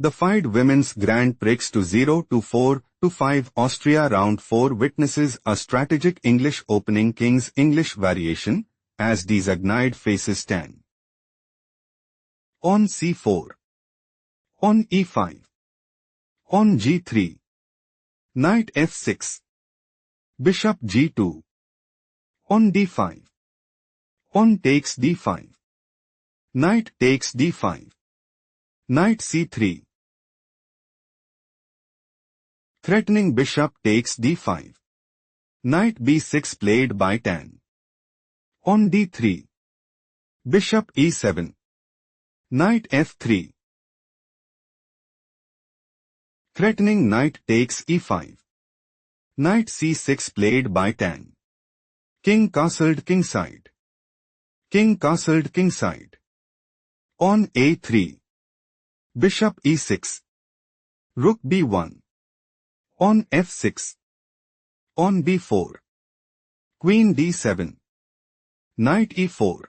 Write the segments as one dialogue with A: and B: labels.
A: The Fide Women's Grand Prix to 0-4-5 Austria Round 4 witnesses a strategic English opening King's English variation, as Dzagnidze faces 10. On c4. On e5. On g3. Knight f6. Bishop g2. On d5. On takes d5. Knight takes d5. Knight c3. Threatening bishop takes d5. Knight b6 played by 10. On d3. Bishop e7. Knight f3. Threatening knight takes e5. Knight c6 played by 10. King castled kingside. King castled kingside. On a3. Bishop e6. Rook b1. On f6. On b4. Queen d7. Knight e4.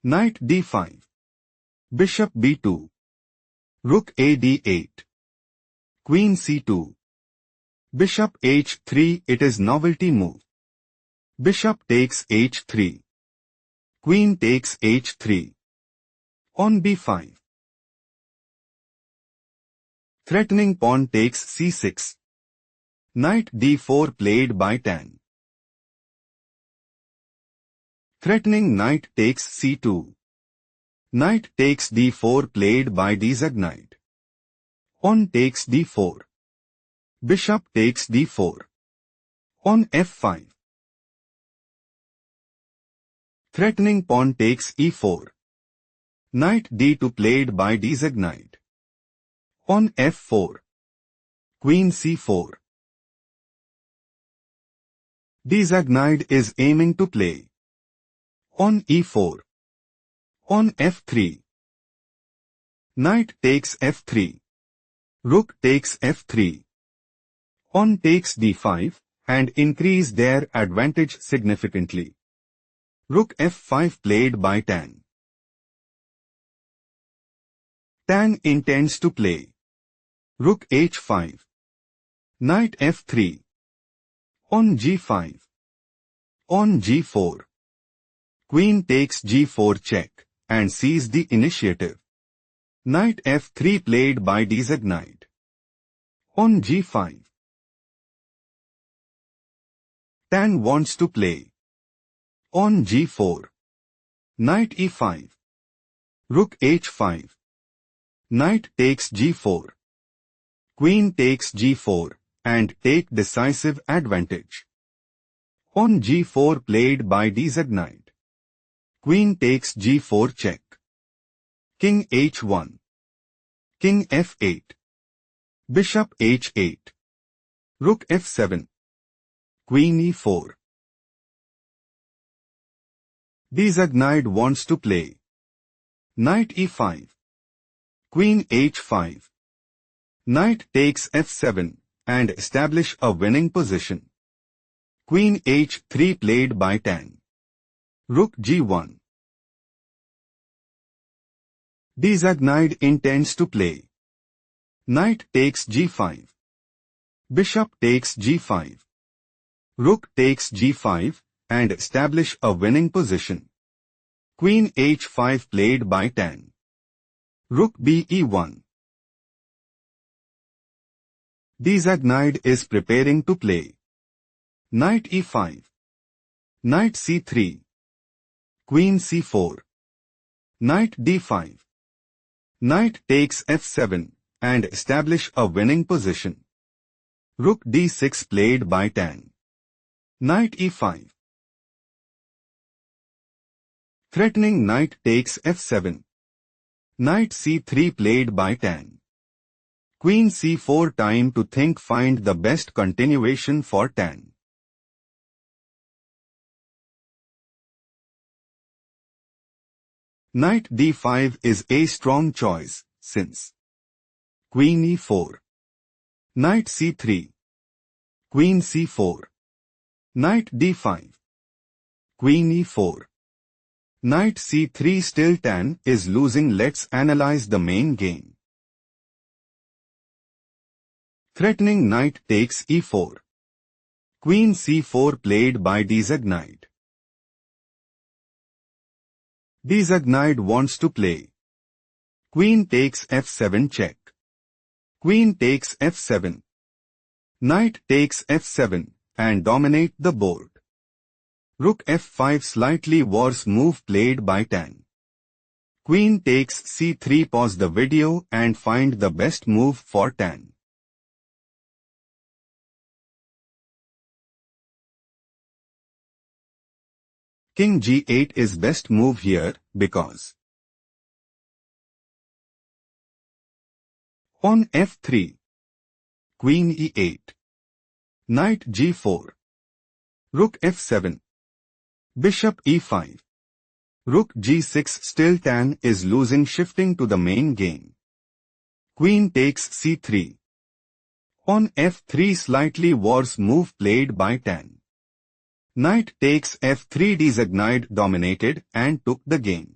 A: Knight d5. Bishop b2. Rook a d8. Queen c2. Bishop h3. It is novelty move. Bishop takes h3. Queen takes h3. On b5. Threatening pawn takes c6. Knight d4 played by 10. Threatening knight takes c2. Knight takes d4 played by Dzagnidze. On takes d4. Bishop takes d4. On f5. Threatening pawn takes e4. Knight d2 played by Dzagnidze. On f4. Queen c4. Dzagnidze is aiming to play. On e4. On f3. Knight takes f3. Rook takes f3. On takes d5, and increase their advantage significantly. Rook f5 played by 10. Tan intends to play. Rook h5. Knight f3. On g5. On g4. Queen takes g4 check, and sees the initiative. Knight f3 played by Dzagnidze. On g5. Tan wants to play. On g4. Knight e5. Rook h5. Knight takes g4. Queen takes g4, and take decisive advantage. On g4 played by Dzagnidze. Queen takes g4 check. King h1. King f8. Bishop h8. Rook f7. Queen e4. Dzagnidze wants to play. Knight e5. Queen h5. Knight takes f7, and establish a winning position. Queen h3 played by 10. Rook g1. Dzagnidze intends to play. Knight takes g5. Bishop takes g5. Rook takes g5, and establish a winning position. Queen h5 played by 10. Rook be1. Dzagnidze is preparing to play. Knight e5. Knight c3. Queen c4. Knight d5. Knight takes f7, and establish a winning position. Rook d6 played by 10. Knight e5. Threatening knight takes f7. Knight c3 played by 10. Queen c4 time to think, find the best continuation for 10. Knight d5 is a strong choice, since Queen e4. Knight c3. Queen c4. Knight d5. Queen e4. Knight c3. Still tan is losing. Let's analyze the main game. Threatening knight takes e4. Queen c4 played by Dzagnidze. Dzagnidze wants to play. Queen takes f7 check. Queen takes f7. Knight takes f7 and dominate the board. Rook f5 slightly worse move played by Tan. Queen takes c3. Pause the video and find the best move for Tan. King g8 is best move here because on f3, Queen e8, Knight g4, Rook f7, Bishop e5, Rook g6. Still Tan is losing, shifting to the main game. Queen takes c3. On f3, slightly worse move played by Tan. Knight takes f3. Dzagnidze dominated and took the game.